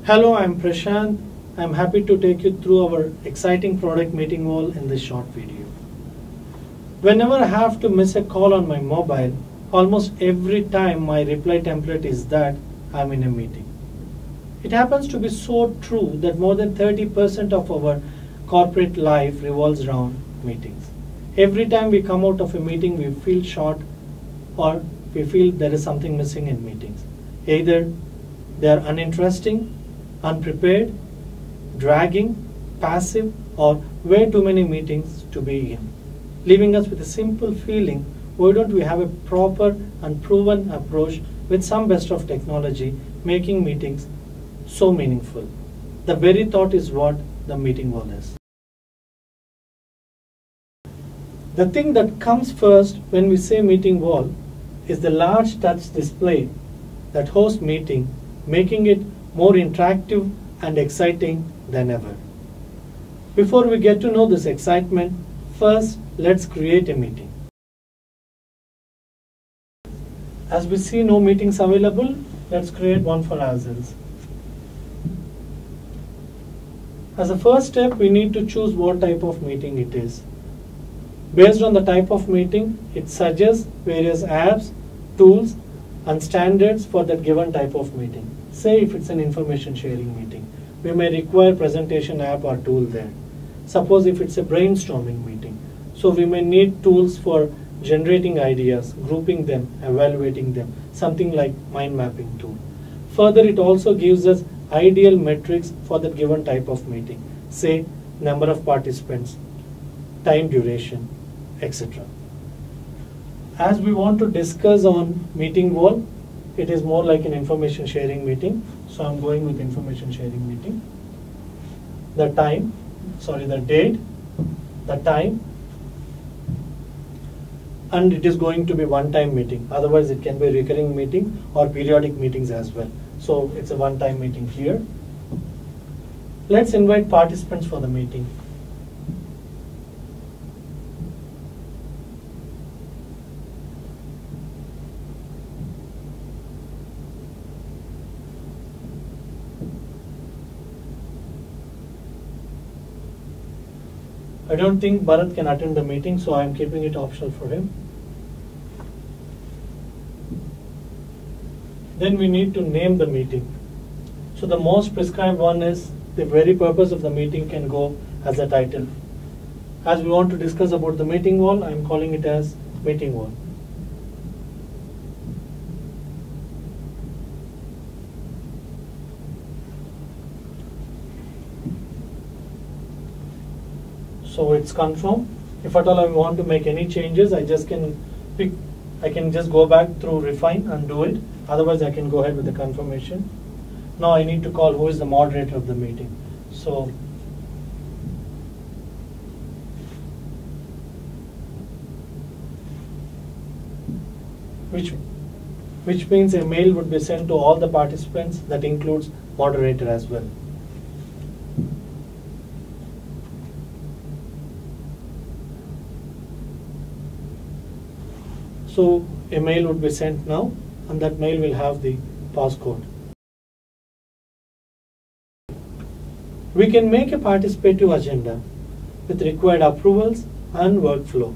Hello, I'm Prashant. I'm happy to take you through our exciting product meeting wall in this short video. Whenever I have to miss a call on my mobile, almost every time my reply template is that I'm in a meeting. It happens to be so true that more than 30% of our corporate life revolves around meetings. Every time we come out of a meeting, we feel short or we feel there is something missing in meetings. Either they are uninteresting, unprepared, dragging, passive, or way too many meetings to be in, leaving us with a simple feeling, why don't we have a proper and proven approach with some best of technology, making meetings so meaningful. The very thought is what the meeting wall is. The thing that comes first when we say meeting wall is the large touch display that hosts meeting, making it more interactive and exciting than ever. Before we get to know this excitement, first let's create a meeting. As we see no meetings available, let's create one for ourselves. As a first step, we need to choose what type of meeting it is. Based on the type of meeting, it suggests various apps, tools, and standards for that given type of meeting. Say if it's an information sharing meeting, we may require presentation app or tool there. Suppose if it's a brainstorming meeting, so we may need tools for generating ideas, grouping them, evaluating them, something like mind mapping tool. Further, it also gives us ideal metrics for that given type of meeting, say number of participants, time duration, etc. As we want to discuss on meeting wall, it is more like an information sharing meeting. So I'm going with information sharing meeting. The date, the time, and it is going to be one-time meeting. Otherwise, it can be a recurring meeting or periodic meetings as well. So it's a one-time meeting here. Let's invite participants for the meeting. I don't think Bharat can attend the meeting, so I am keeping it optional for him. Then we need to name the meeting. So the most prescribed one is the very purpose of the meeting can go as a title. As we want to discuss about the meeting wall, I am calling it as meeting wall. So it's confirmed. If at all I want to make any changes, I can just go back through refine and do it. Otherwise, I can go ahead with the confirmation. Now I need to call who is the moderator of the meeting. So which means a mail would be sent to all the participants. That includes moderator as well. So a mail would be sent now, and that mail will have the passcode. We can make a participative agenda with required approvals and workflow.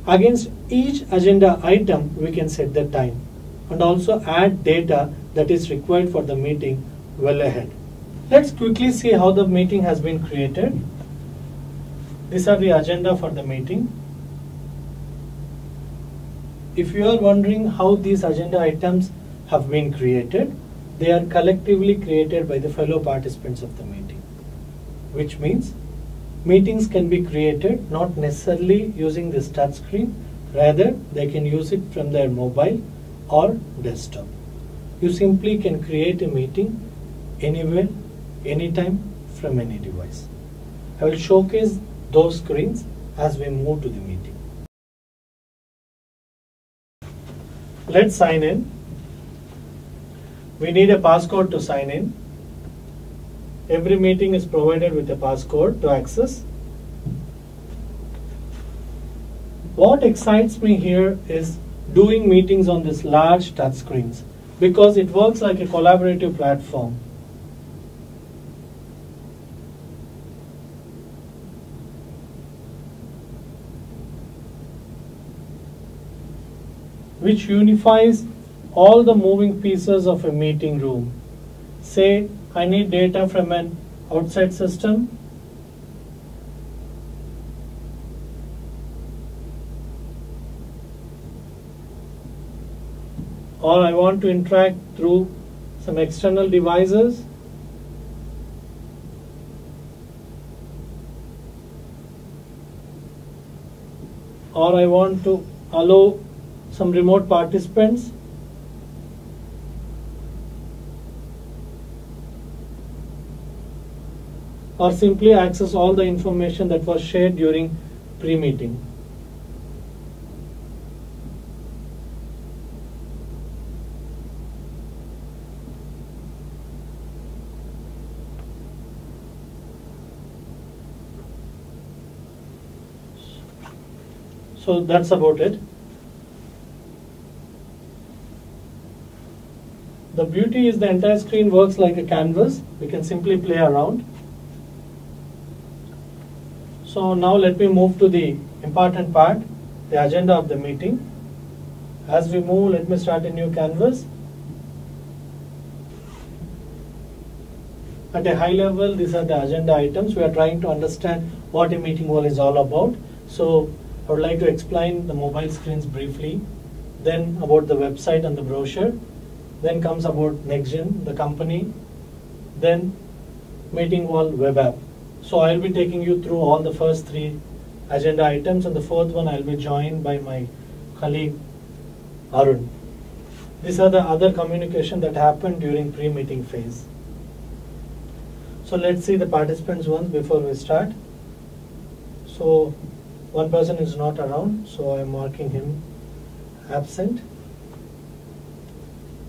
Against each agenda item, we can set the time and also add data that is required for the meeting well ahead. Let's quickly see how the meeting has been created. These are the agenda for the meeting. If you are wondering how these agenda items have been created, they are collectively created by the fellow participants of the meeting, which means meetings can be created not necessarily using this touch screen, rather they can use it from their mobile or desktop. You simply can create a meeting anywhere, anytime, from any device. I will showcase those screens as we move to the meeting. Let's sign in. We need a passcode to sign in. Every meeting is provided with a passcode to access. What excites me here is doing meetings on these large touch screens because it works like a collaborative platform. which unifies all the moving pieces of a meeting room. Say I need data from an outside system, or I want to interact through some external devices, or I want to allow some remote participants, or simply access all the information that was shared during pre-meeting. So that's about it. The beauty is the entire screen works like a canvas. We can simply play around. So now let me move to the important part, the agenda of the meeting. As we move, let me start a new canvas. At a high level, these are the agenda items. We are trying to understand what a meeting hall is all about. So I would like to explain the mobile screens briefly, then about the website and the brochure, then comes about NextGen, the company, then meeting hall web app. So I'll be taking you through all the first three agenda items, and the fourth one I'll be joined by my colleague Arun. These are the other communication that happened during pre-meeting phase. So let's see the participants once before we start. So one person is not around, so I'm marking him absent.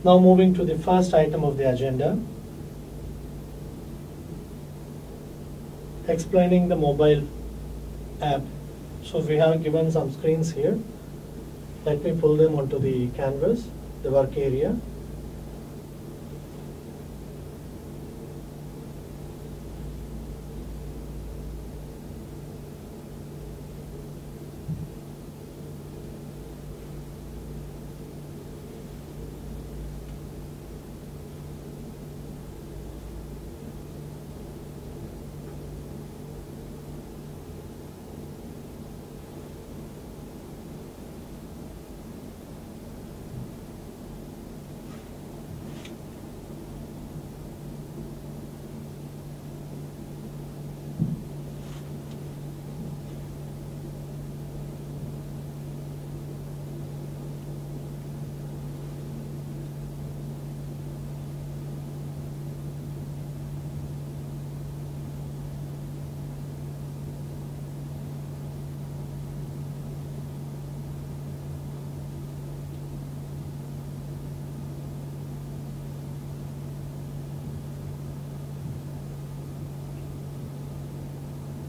Now moving to the first item of the agenda, explaining the mobile app. So we have given some screens here. Let me pull them onto the canvas, the work area.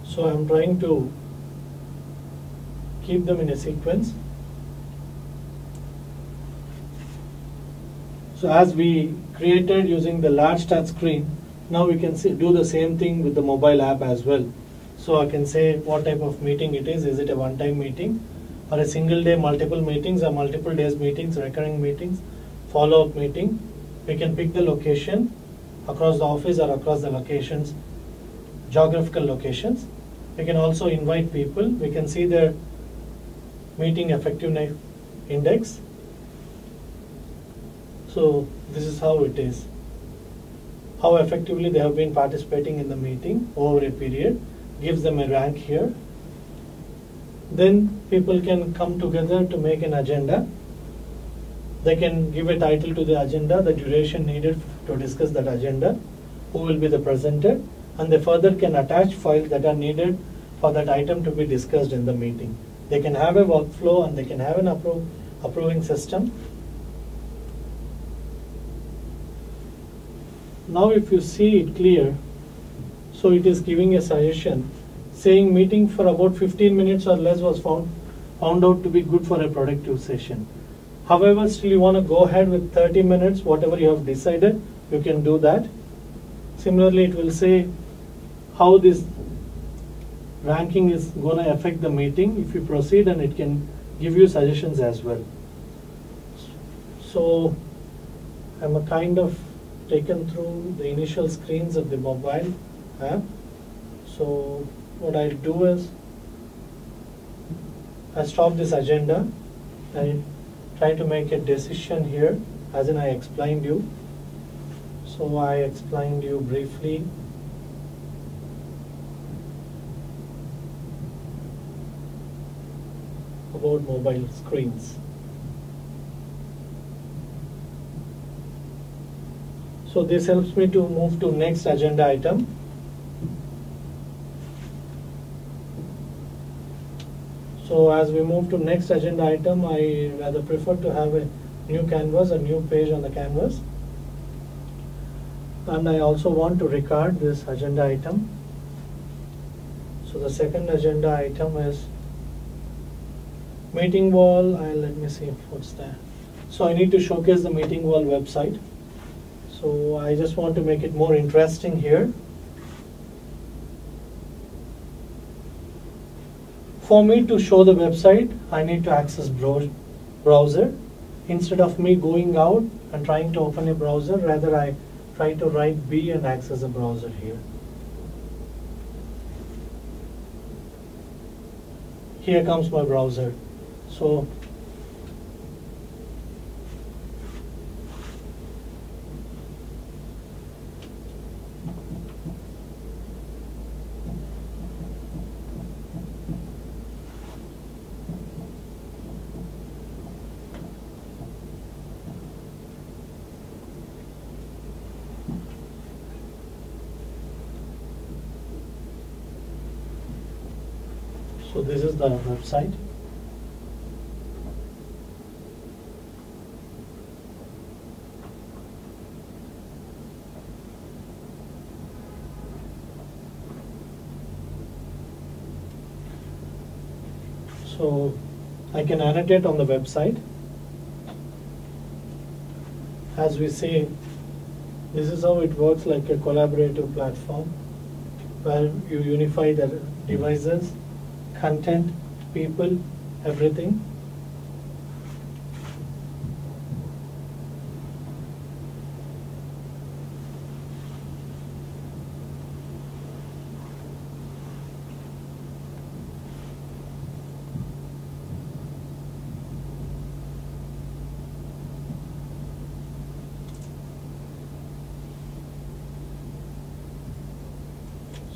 So I'm trying to keep them in a sequence. So as we created using the large touch screen, now we can do the same thing with the mobile app as well. So I can say what type of meeting it is. Is it a one-time meeting, or a single day multiple meetings, or multiple days meetings, recurring meetings, follow-up meeting. We can pick the location across the office or across the locations, geographical locations. We can also invite people. We can see their meeting effectiveness index. So this is how it is, how effectively they have been participating in the meeting over a period, gives them a rank here. Then people can come together to make an agenda. They can give a title to the agenda, the duration needed to discuss that agenda, who will be the presenter, and they further can attach files that are needed for that item to be discussed in the meeting. They can have a workflow and they can have an approving system. Now if you see it clear, so it is giving a suggestion saying meeting for about 15 minutes or less was found out to be good for a productive session. However, still you want to go ahead with 30 minutes, whatever you have decided, you can do that. Similarly, it will say how this ranking is going to affect the meeting if you proceed, and it can give you suggestions as well. So I'm a kind of taken through the initial screens of the mobile app. So what I'll do is I stop this agenda. I try to make a decision here, as in I explained you. So I explained you briefly about mobile screens. So this helps me to move to next agenda item. So as we move to next agenda item, I rather prefer to have a new canvas, a new page on the canvas. And I also want to record this agenda item. So the second agenda item is meeting wall. Let me see what's there. So I need to showcase the meeting wall website. So I just want to make it more interesting here. For me to show the website, I need to access browser. Instead of me going out and trying to open a browser, rather I try to write B and access a browser here. Here comes my browser. So this is the website. So I can annotate on the website. As we say, this is how it works, like a collaborative platform where you unify the devices, content, people, everything.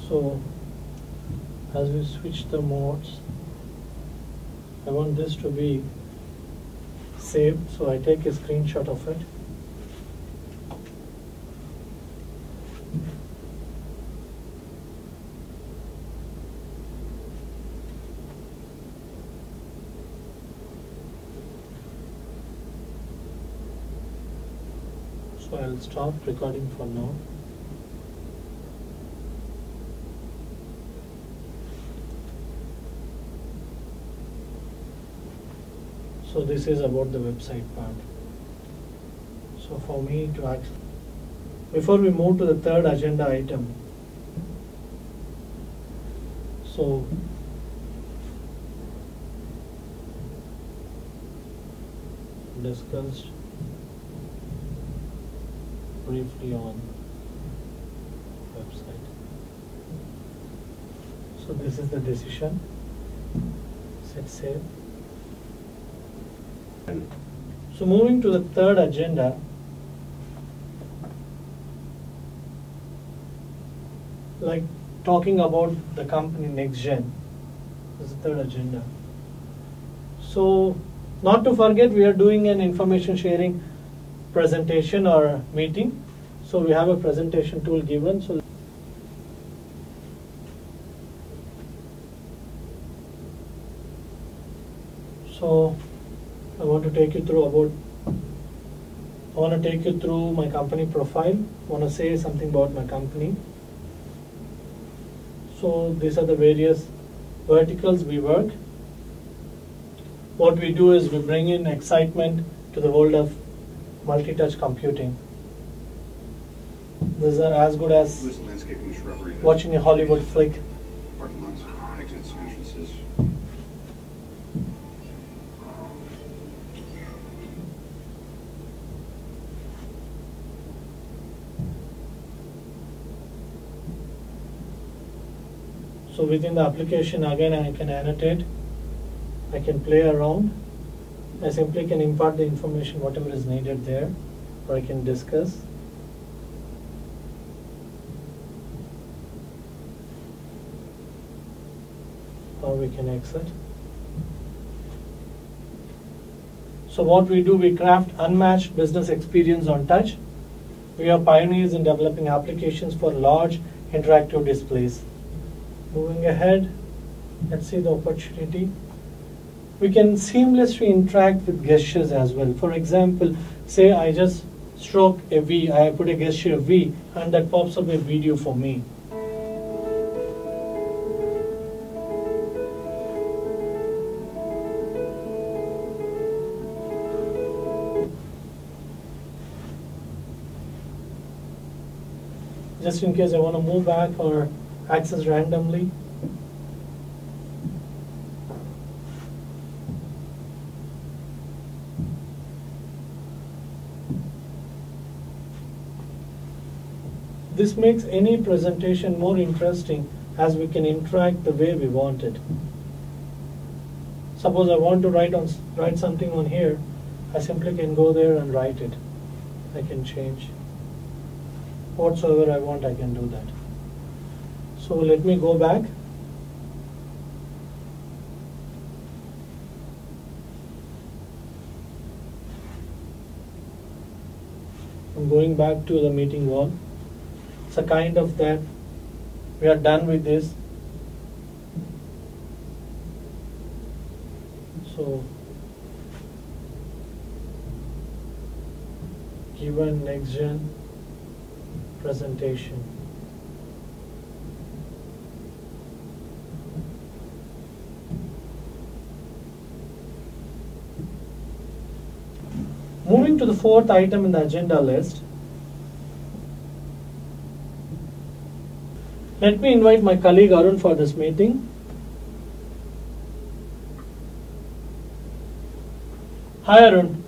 So as we switch the modes, I want this to be saved, so I take a screenshot of it. So I'll stop recording for now. So this is about the website part. So for me to act, before we move to the third agenda item, so discussed briefly on website. So this is the decision. Set save. So moving to the third agenda, like talking about the company NextGen, this is the third agenda. So not to forget, we are doing an information sharing presentation or meeting. So we have a presentation tool given. So I want to take you through my company profile. I want to say something about my company. So these are the various verticals we work. What we do is we bring in excitement to the world of multi-touch computing. These are as good as watching a Hollywood flick. So within the application, again, I can annotate, I can play around. I simply can impart the information, whatever is needed there, or I can discuss. Or we can exit. So what we do, we craft unmatched business experience on touch. We are pioneers in developing applications for large interactive displays. Moving ahead, let's see the opportunity. We can seamlessly interact with gestures as well. For example, say I just stroke a V, I put a gesture V, and that pops up a video for me. Just in case I want to move back or access randomly. This makes any presentation more interesting as we can interact the way we want it. Suppose I want to write something on here, I simply can go there and write it. I can change. Whatsoever I want, I can do that. So let me go back. I'm going back to the meeting wall. It's a kind of that. We are done with this. So given next gen presentation. Moving to the fourth item in the agenda list. Let me invite my colleague Arun for this meeting. Hi Arun.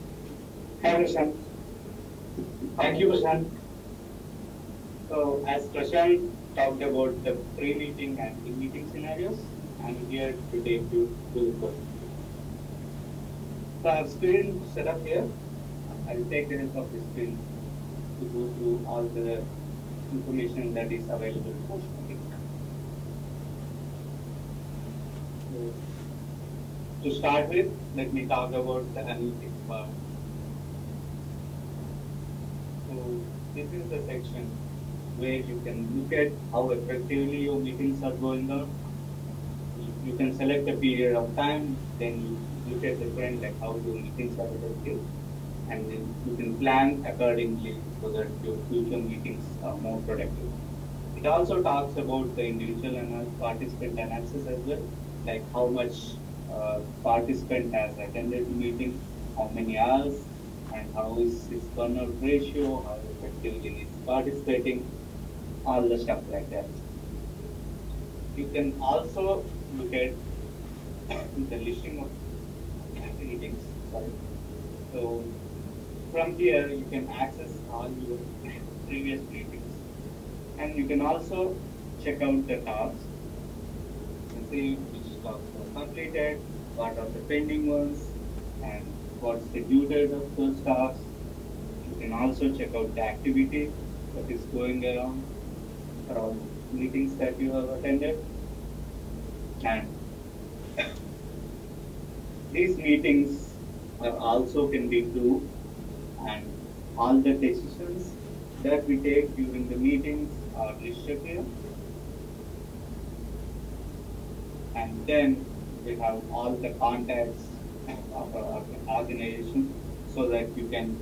Hi Prashant. Thank you Prashant. So as Prashant talked about the pre-meeting and in-meeting scenarios, I'm here to take you through the course. So I have screen set up here. I'll take the help of the screen to go through all the information that is available post meeting. So, to start with, let me talk about the analytics part. So this is the section where you can look at how effectively your meetings are going on. You can select a period of time, then you look at the trend, like how your meetings are effective, and then you can plan accordingly so that your future meetings are more productive. It also talks about the individual participant analysis as well, like how much participant has attended the meeting, how many hours, and how is his turnout ratio, how effectively he is participating, all the stuff like that. You can also look at the listing of meetings. So from here you can access all your previous meetings, and you can also check out the tasks and see which tasks are completed, what are the pending ones, and what's the due date of those tasks. You can also check out the activity that is going around for all meetings that you have attended. And these meetings are also can be grouped, and all the decisions that we take during the meetings are listed here. And then we have all the contacts of our organization, so that you can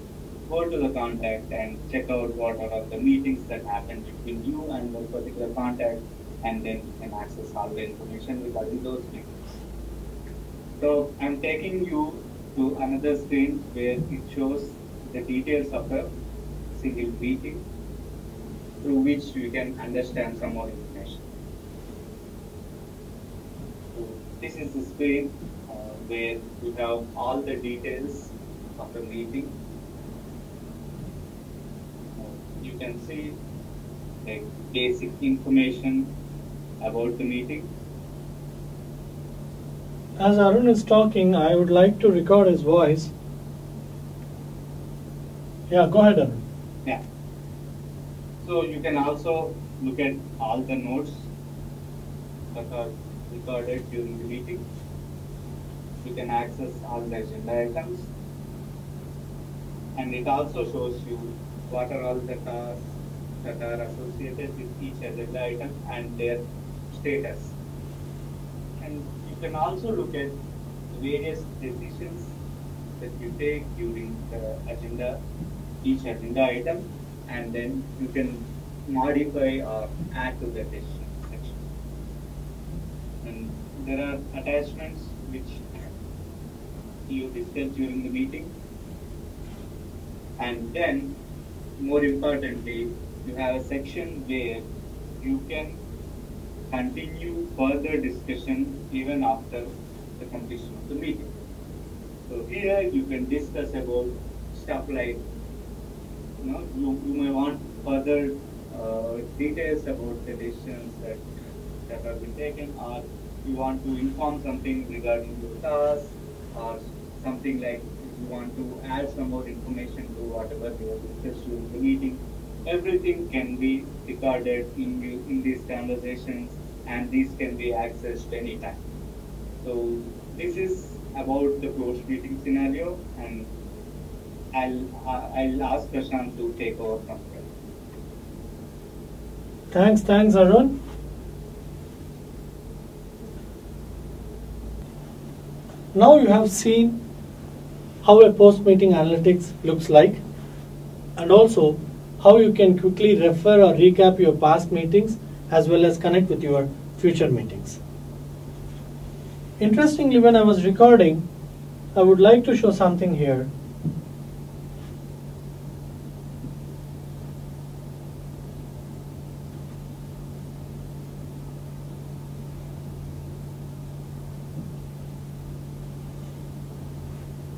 go to the contact and check out what are the meetings that happen between you and the particular contact, and then you can access all the information regarding those meetings. So I'm taking you to another screen where it shows the details of a single meeting, through which you can understand some more information. So this is the screen where you have all the details of the meeting. You can see the basic information about the meeting. As Arun is talking, I would like to record his voice. Yeah, go ahead, Arun. Yeah. So you can also look at all the notes that are recorded during the meeting. You can access all the agenda items. And it also shows you what are all the tasks that are associated with each agenda item and their status. And you can also look at various decisions that you take during the agenda, each agenda item, and then you can modify or add to the decision section. And there are attachments which you discuss during the meeting. And then, more importantly, you have a section where you can continue further discussion even after the completion of the meeting. So here you can discuss about stuff like, you may want further details about the decisions that have been taken, or you want to inform something regarding your task, or something like you want to add some more information to whatever you have discussed during the meeting. Everything can be recorded in these conversations, and these can be accessed anytime. So this is about the closed meeting scenario, and I'll ask Prashant to take over from here. Thanks, Arun. Now you have seen how a post-meeting analytics looks like, and also how you can quickly refer or recap your past meetings as well as connect with your future meetings. Interestingly, when I was recording, I would like to show something here.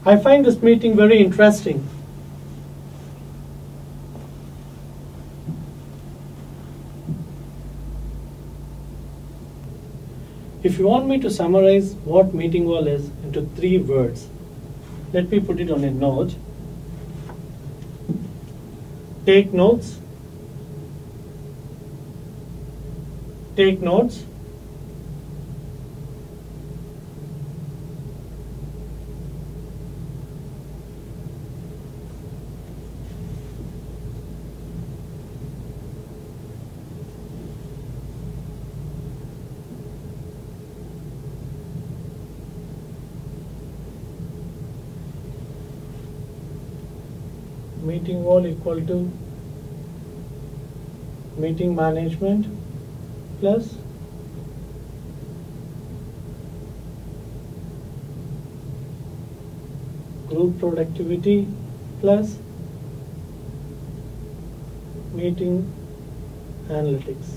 I find this meeting very interesting. If you want me to summarize what meeting wall is into 3 words, let me put it on a note. Take notes. Take notes. Meeting wall equal to meeting management plus group productivity plus meeting analytics.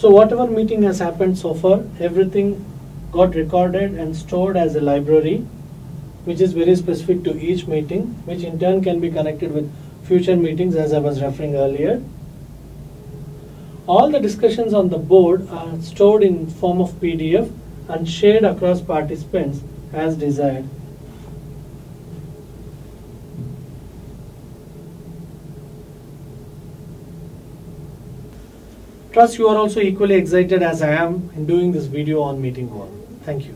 So whatever meeting has happened so far, everything got recorded and stored as a library, which is very specific to each meeting, which in turn can be connected with future meetings as I was referring earlier. All the discussions on the board are stored in form of PDF and shared across participants as desired. Trust you are also equally excited as I am in doing this video on meeting wall. Thank you.